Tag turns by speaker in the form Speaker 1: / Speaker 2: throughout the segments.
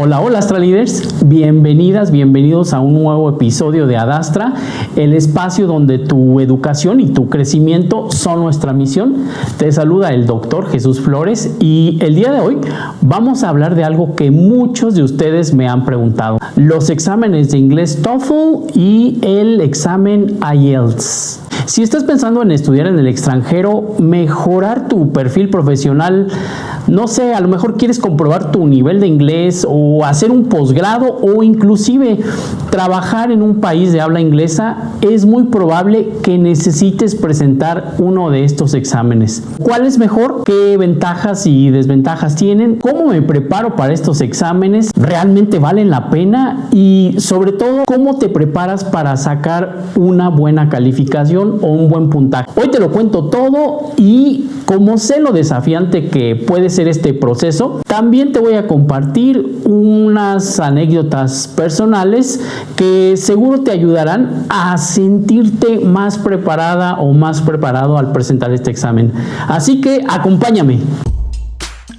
Speaker 1: Hola, hola Astra Leaders, bienvenidas, bienvenidos a un nuevo episodio de Adastra, el espacio donde tu educación y tu crecimiento son nuestra misión. Te saluda el doctor Jesús Flores y el día de hoy vamos a hablar de algo que muchos de ustedes me han preguntado: los exámenes de inglés TOEFL y el examen IELTS. Si estás pensando en estudiar en el extranjero, mejorar tu perfil profesional, no sé, a lo mejor quieres comprobar tu nivel de inglés o hacer un posgrado o inclusive trabajar en un país de habla inglesa, es muy probable que necesites presentar uno de estos exámenes. ¿Cuál es mejor? ¿Qué ventajas y desventajas tienen? ¿Cómo me preparo para estos exámenes? ¿Realmente valen la pena? Y sobre todo, ¿cómo te preparas para sacar una buena calificación o un buen puntaje? Hoy te lo cuento todo y como sé lo desafiante que puede ser este proceso, también te voy a compartir unas anécdotas personales que seguro te ayudarán a sentirte más preparada o más preparado al presentar este examen. Así que acompáñame.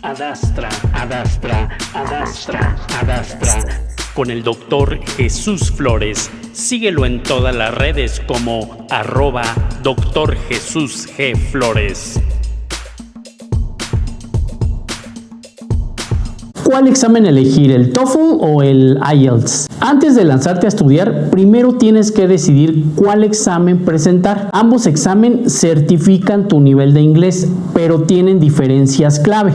Speaker 2: Adastra, Adastra, Adastra, Adastra. Con el doctor Jesús Flores. Síguelo en todas las redes como @Dr. Jesús G. Flores.
Speaker 1: ¿Cuál examen elegir, el TOEFL o el IELTS? Antes de lanzarte a estudiar, primero tienes que decidir cuál examen presentar. Ambos exámenes certifican tu nivel de inglés, pero tienen diferencias clave.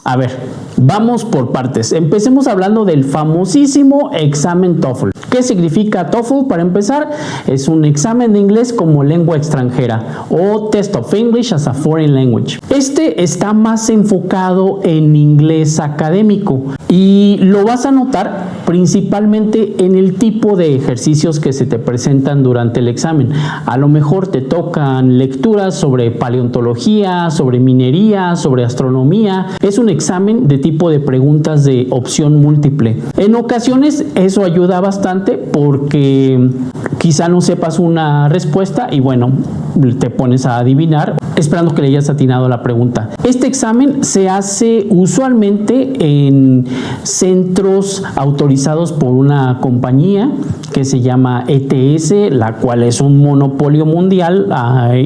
Speaker 1: A ver, vamos por partes. Empecemos hablando del famosísimo examen TOEFL. ¿Qué significa TOEFL? Para empezar, es un examen de inglés como lengua extranjera o Test of English as a Foreign Language. Este está más enfocado en inglés académico y lo vas a notar principalmente en el tipo de ejercicios que se te presentan durante el examen. A lo mejor te tocan lecturas sobre paleontología, sobre minería, sobre astronomía. Es un examen de tipo de preguntas de opción múltiple. En ocasiones eso ayuda bastante porque quizá no sepas una respuesta y bueno, te pones a adivinar esperando que le hayas atinado la pregunta. Este examen se hace usualmente en centros autorizados por una compañía que se llama ETS, la cual es un monopolio mundial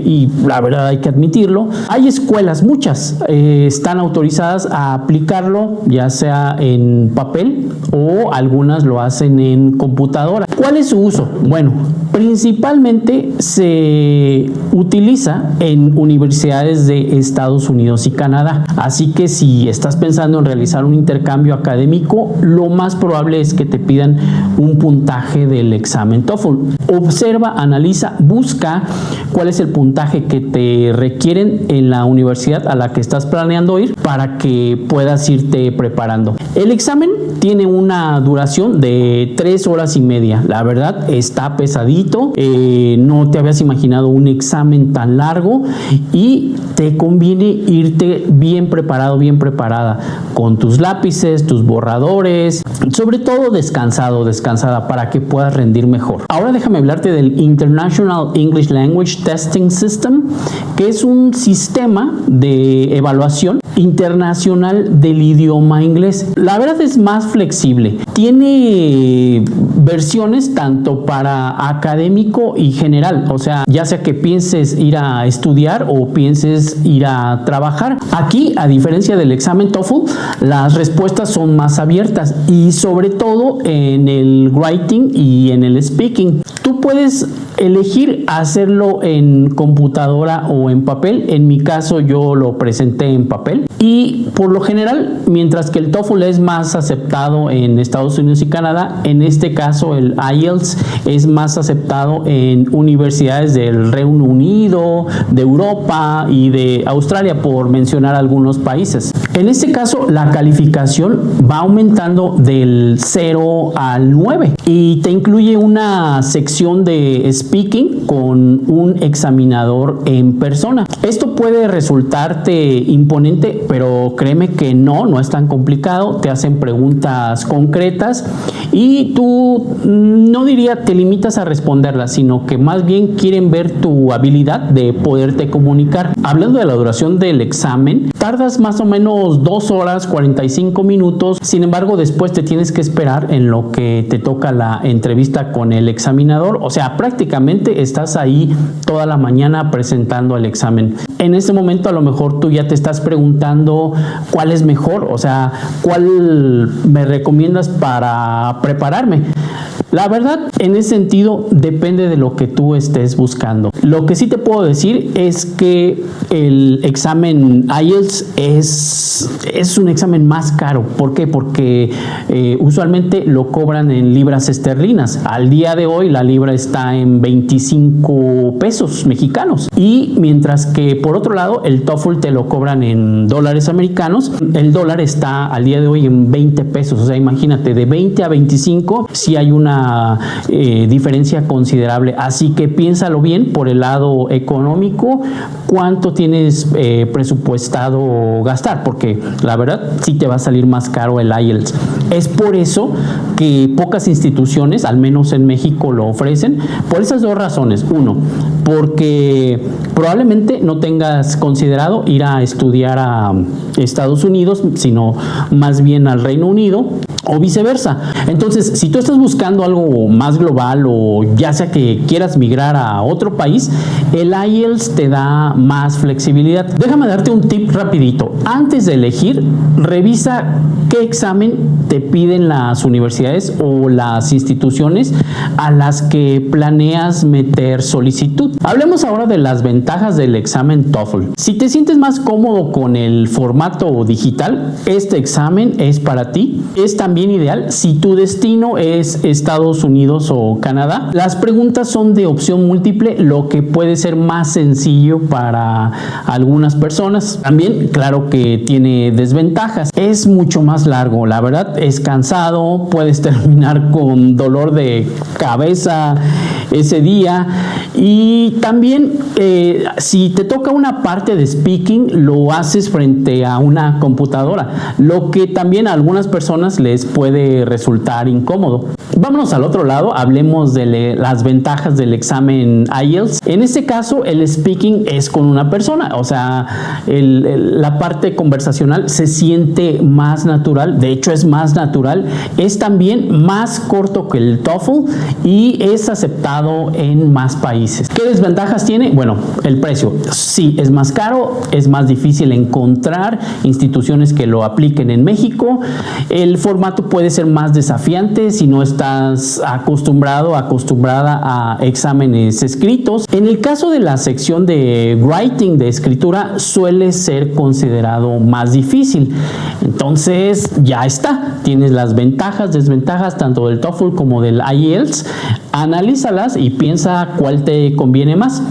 Speaker 1: y la verdad hay que admitirlo. Hay escuelas, muchas, están autorizadas a aplicarlo, ya sea en papel o algunas lo hacen en computadora. ¿Cuál es su uso? Bueno, principalmente se utiliza en universidades de Estados Unidos y Canadá. Así que si estás pensando en realizar un intercambio académico, lo más probable es que te pidan un puntaje del examen TOEFL. Observa, analiza, busca cuál es el puntaje que te requieren en la universidad a la que estás planeando ir para que puedas irte preparando. El examen tiene una duración de 3 horas y media. La verdad está pesadito, no te habías imaginado un examen tan largo y te conviene irte bien preparado, bien preparada, con tus lápices, tus borradores, sobre todo descansada para que puedas rendir mejor. Ahora déjame hablarte del International English Language Testing System, que es un sistema de evaluación internacional del idioma inglés. La verdad es más flexible. Tiene versiones tanto para académico y general, o sea, ya sea que pienses ir a estudiar o pienses ir a trabajar. Aquí, a diferencia del examen TOEFL, las respuestas son más abiertas y sobre todo en el writing y en el speaking. Tú puedes elegir hacerlo en computadora o en papel. En mi caso yo lo presenté en papel y por lo general, mientras que el TOEFL es más aceptado en Estados Unidos y Canadá, en este caso el IELTS es más aceptado en universidades del Reino Unido, de Europa y de Australia, por mencionar algunos países. En este caso la calificación va aumentando del 0 al 9 y te incluye una sección de speaking con un examinador en persona. Esto puede resultarte imponente, pero créeme que no es tan complicado. Te hacen preguntas concretas y tú no diría te limitas a responderlas, sino que más bien quieren ver tu habilidad de poderte comunicar. Hablando de la duración del examen, tardas más o menos 2 horas 45 minutos, sin embargo después te tienes que esperar en lo que te toca la entrevista con el examinador, o sea, prácticamente estás ahí toda la mañana presentando el examen. En este momento a lo mejor tú ya te estás preguntando cuál es mejor, o sea, cuál me recomiendas para prepararme. La verdad, en ese sentido, depende de lo que tú estés buscando. Lo que sí te puedo decir es que el examen IELTS es un examen más caro. ¿Por qué? Porque usualmente lo cobran en libras esterlinas. Al día de hoy la libra está en 25 pesos mexicanos. Y mientras que por otro lado el TOEFL te lo cobran en dólares americanos, el dólar está al día de hoy en 20 pesos. O sea, imagínate, de 20 a 25 si hay una diferencia considerable, así que piénsalo bien por el lado económico, cuánto tienes presupuestado gastar, porque la verdad sí te va a salir más caro el IELTS. Es por eso que pocas instituciones, al menos en México, lo ofrecen, por esas dos razones. Uno, porque probablemente no tengas considerado ir a estudiar a Estados Unidos, sino más bien al Reino Unido, o viceversa. Entonces, si tú estás buscando algo más global o ya sea que quieras migrar a otro país, el IELTS te da más flexibilidad. Déjame darte un tip rapidito. Antes de elegir, revisa qué examen te piden las universidades o las instituciones a las que planeas meter solicitud. Hablemos ahora de las ventajas del examen TOEFL. Si te sientes más cómodo con el formato digital, este examen es para ti. Es también ideal si tu destino es Estados Unidos o Canadá. Las preguntas son de opción múltiple, lo que puede ser más sencillo para algunas personas. También, claro que tiene desventajas. Es mucho más largo, la verdad, es cansado, puedes terminar con dolor de cabeza ese día. Y también si te toca una parte de speaking, lo haces frente a una computadora, lo que también a algunas personas les puede resultar incómodo. Vámonos al otro lado, hablemos de las ventajas del examen IELTS. En este caso, el speaking es con una persona, o sea, la parte conversacional se siente más natural, de hecho es más natural, es también más corto que el TOEFL y es aceptado en más países. ¿Qué desventajas tiene? Bueno, el precio. Sí, es más caro, es más difícil encontrar instituciones que lo apliquen en México. El formato puede ser más desafiante si no estás acostumbrada a exámenes escritos. En el caso de la sección de writing, de escritura, suele ser considerado más difícil. Entonces ya está, tienes las ventajas, desventajas tanto del TOEFL como del IELTS. Analízalas y piensa cuál te conviene más.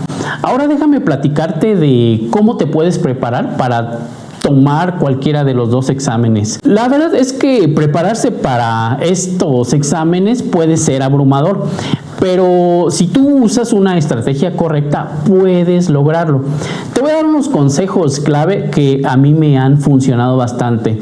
Speaker 1: Ahora déjame platicarte de cómo te puedes preparar para tomar cualquiera de los dos exámenes. La verdad es que prepararse para estos exámenes puede ser abrumador, pero si tú usas una estrategia correcta, puedes lograrlo. Te voy a dar unos consejos clave que a mí me han funcionado bastante.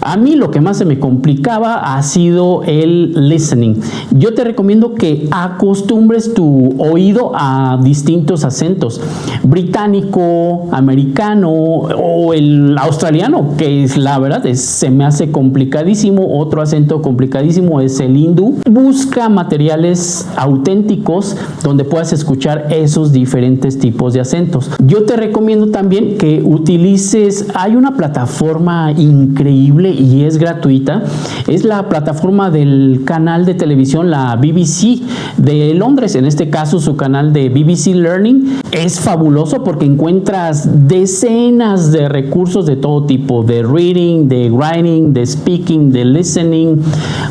Speaker 1: A mí lo que más se me complicaba ha sido el listening. Yo te recomiendo que acostumbres tu oído a distintos acentos. Británico, americano o el australiano, que es la verdad, se me hace complicadísimo. Otro acento complicadísimo es el hindú. Busca materiales auténticos donde puedas escuchar esos diferentes tipos de acentos. Yo te recomiendo también que utilices, hay una plataforma increíble y es gratuita, es la plataforma del canal de televisión, la BBC de Londres, en este caso su canal de BBC Learning. Es fabuloso porque encuentras decenas de recursos de todo tipo, de reading, de writing, de speaking, de listening,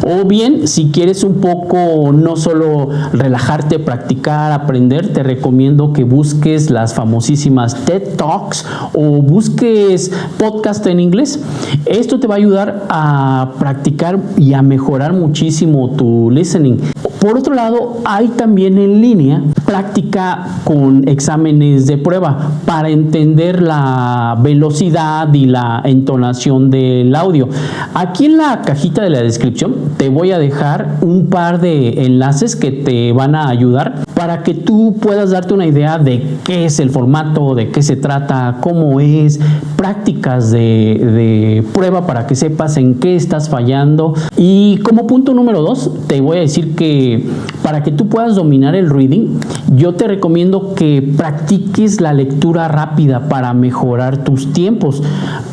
Speaker 1: o bien si quieres un poco no solo relajarte, practicar, aprender, te recomiendo que busques las famosísimas TED Talks o busques podcast en inglés. Esto te va a ayudar a practicar y a mejorar muchísimo tu listening. Por otro lado, hay también en línea práctica con exámenes de prueba para entender la velocidad y la entonación del audio. Aquí en la cajita de la descripción te voy a dejar un par de enlaces que te van a ayudar para que tú puedas darte una idea de qué es el formato, de qué se trata, cómo es, prácticas de prueba para que sepas en qué estás fallando. Y como punto número 2, te voy a decir que para que tú puedas dominar el reading, yo te recomiendo que practiques la lectura rápida para mejorar tus tiempos,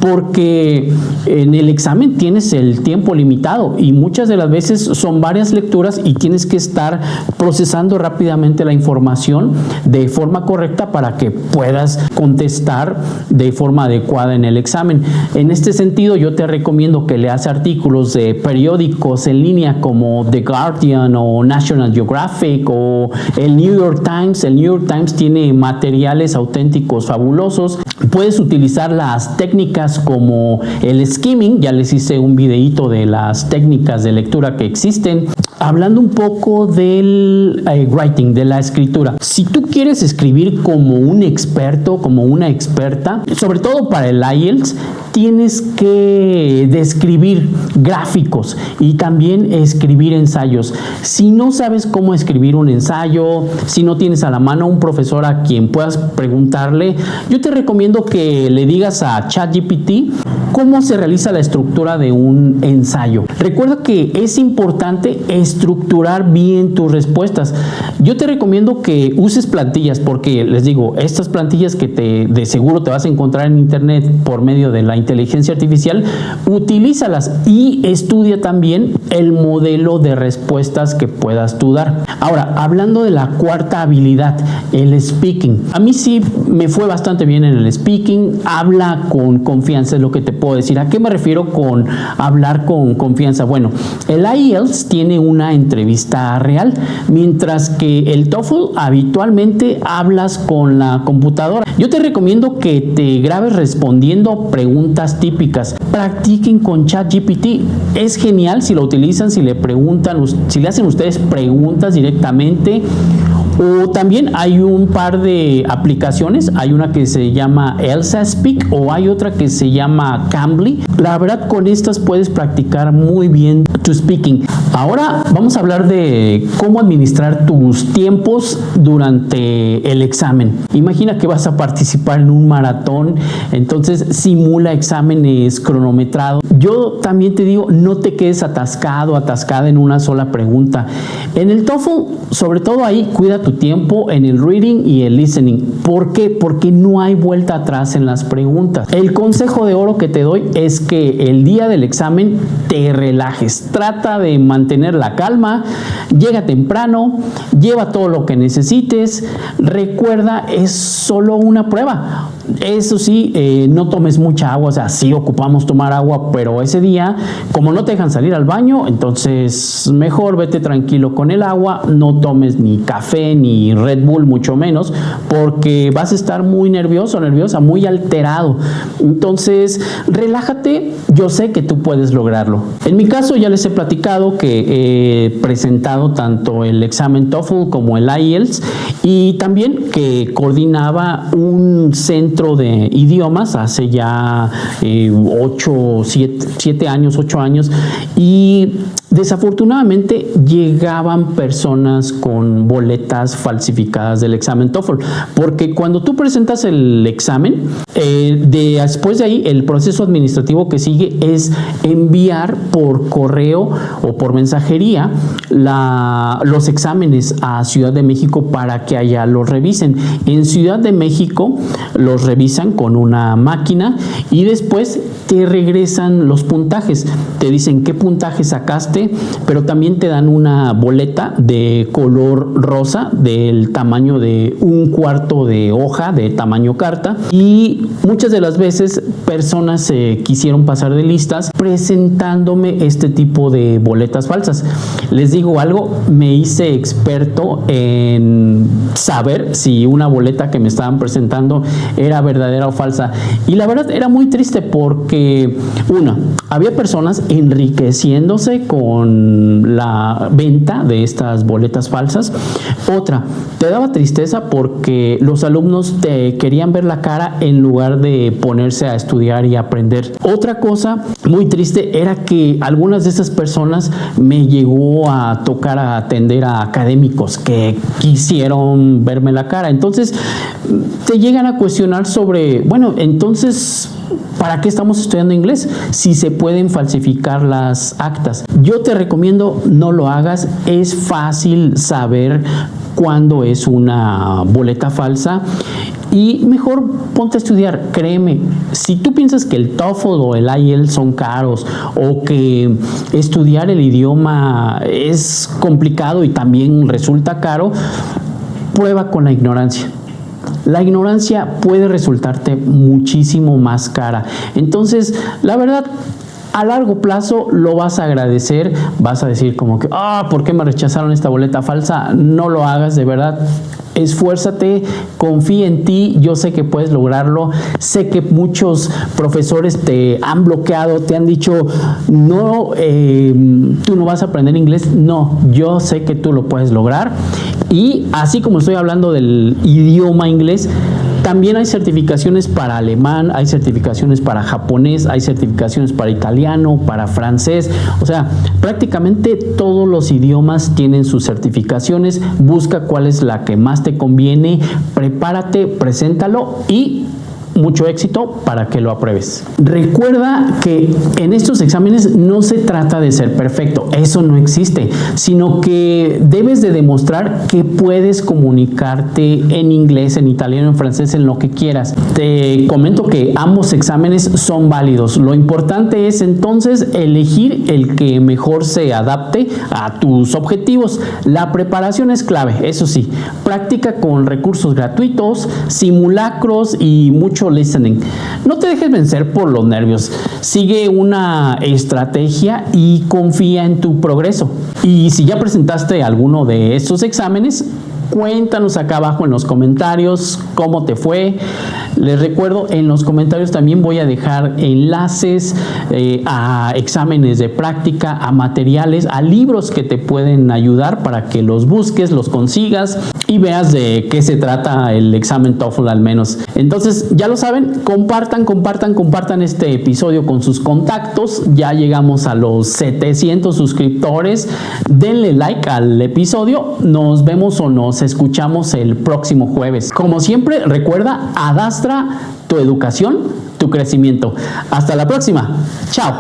Speaker 1: porque en el examen tienes el tiempo limitado y muchas de las veces son varias lecturas y tienes que estar procesando rápidamente la información de forma correcta para que puedas contestar de forma adecuada en el examen. En este sentido, yo te recomiendo que leas artículos de periódicos en línea como The Guardian o National Geographic o el New York Times. El New York Times tiene materiales auténticos fabulosos. Puedes utilizar las técnicas como el skimming, ya les hice un videíto de las técnicas de lectura que existen. Hablando un poco del writing, de la escritura. Si tú quieres escribir como un experto, como una experta, sobre todo para el IELTS, tienes que describir gráficos y también escribir ensayos. Si no sabes cómo escribir un ensayo, si no tienes a la mano un profesor a quien puedas preguntarle, yo te recomiendo que le digas a ChatGPT cómo se realiza la estructura de un ensayo. Recuerda que es importante estructurar bien tus respuestas. Yo te recomiendo que uses plantillas porque les digo, estas plantillas que de seguro te vas a encontrar en internet por medio de la inteligencia artificial, utilízalas y estudia también el modelo de respuestas que puedas tú dar. Ahora, hablando de la cuarta habilidad, el speaking. A mí sí me fue bastante bien en el speaking. Habla con confianza, es lo que te puedo decir. ¿A qué me refiero con hablar con confianza? Bueno, el IELTS tiene una entrevista real, mientras que el TOEFL habitualmente hablas con la computadora. Yo te recomiendo que te grabes respondiendo preguntas típicas. Practiquen con ChatGPT. Es genial si lo utilizan, si le preguntan, si le hacen ustedes preguntas directamente. O también hay un par de aplicaciones, hay una que se llama Elsa Speak o hay otra que se llama Cambly. La verdad, con estas puedes practicar muy bien tu speaking. Ahora vamos a hablar de cómo administrar tus tiempos durante el examen. Imagina que vas a participar en un maratón, entonces simula exámenes cronometrados. Yo también te digo, no te quedes atascado, atascada en una sola pregunta. En el TOEFL, sobre todo ahí, cuida tu tiempo en el reading y el listening. ¿Por qué? Porque no hay vuelta atrás en las preguntas. El consejo de oro que te doy es que el día del examen te relajes. Trata de mantener la calma, llega temprano, lleva todo lo que necesites. Recuerda, es solo una prueba. Eso sí, no tomes mucha agua, o sea, sí ocupamos tomar agua, pero ese día, como no te dejan salir al baño, entonces mejor vete tranquilo con el agua, no tomes ni café ni Red Bull, mucho menos, porque vas a estar muy nervioso, nerviosa, muy alterado. Entonces, relájate, yo sé que tú puedes lograrlo. En mi caso, ya les he platicado que he presentado tanto el examen TOEFL como el IELTS y también que coordinaba un centro de idiomas hace ya 7 años, 8 años, y desafortunadamente llegaban personas con boletas falsificadas del examen TOEFL, porque cuando tú presentas el examen, después de ahí el proceso administrativo que sigue es enviar por correo o por mensajería los exámenes a Ciudad de México para que allá los revisen. En Ciudad de México los revisan con una máquina y después te regresan los puntajes, te dicen qué puntaje sacaste, pero también te dan una boleta de color rosa del tamaño de 1/4 de hoja, de tamaño carta, y muchas de las veces personas se quisieron pasar de listas presentándome este tipo de boletas falsas. Les digo algo, me hice experto en saber si una boleta que me estaban presentando era verdadera o falsa, y la verdad era muy triste porque había personas enriqueciéndose con con la venta de estas boletas falsas. Otra, te daba tristeza porque los alumnos te querían ver la cara en lugar de ponerse a estudiar y aprender. Otra cosa muy triste era que algunas de esas personas me llegó a tocar a atender a académicos que quisieron verme la cara. Entonces te llegan a cuestionar sobre, bueno, entonces ¿para qué estamos estudiando inglés si se pueden falsificar las actas? Yo te recomiendo no lo hagas. Es fácil saber cuándo es una boleta falsa y mejor ponte a estudiar. Créeme, si tú piensas que el TOEFL o el IELTS son caros o que estudiar el idioma es complicado y también resulta caro, prueba con la ignorancia. La ignorancia puede resultarte muchísimo más cara. Entonces, la verdad, a largo plazo lo vas a agradecer. Vas a decir como que, ¿por qué me rechazaron esta boleta falsa? No lo hagas, de verdad. Esfuérzate, confía en ti, yo sé que puedes lograrlo. Sé que muchos profesores te han bloqueado, te han dicho, no, tú no vas a aprender inglés. No, yo sé que tú lo puedes lograr. Y así como estoy hablando del idioma inglés, también hay certificaciones para alemán, hay certificaciones para japonés, hay certificaciones para italiano, para francés. O sea, prácticamente todos los idiomas tienen sus certificaciones. Busca cuál es la que más te conviene, prepárate, preséntalo y mucho éxito para que lo apruebes. Recuerda que en estos exámenes no se trata de ser perfecto, eso no existe, sino que debes de demostrar que puedes comunicarte en inglés, en italiano, en francés, en lo que quieras. Te comento que ambos exámenes son válidos. Lo importante es entonces elegir el que mejor se adapte a tus objetivos. La preparación es clave, eso sí. Practica con recursos gratuitos, simulacros y mucho listening. No te dejes vencer por los nervios. Sigue una estrategia y confía en tu progreso. Y si ya presentaste alguno de estos exámenes, cuéntanos acá abajo en los comentarios cómo te fue. Les recuerdo, en los comentarios también voy a dejar enlaces a exámenes de práctica, a materiales, a libros que te pueden ayudar para que los busques, los consigas y veas de qué se trata el examen TOEFL al menos. Entonces, ya lo saben, compartan este episodio con sus contactos. Ya llegamos a los 700 suscriptores. Denle like al episodio. Nos vemos o nos escuchamos el próximo jueves. Como siempre, recuerda, Adastra, tu educación, tu crecimiento. Hasta la próxima. Chao.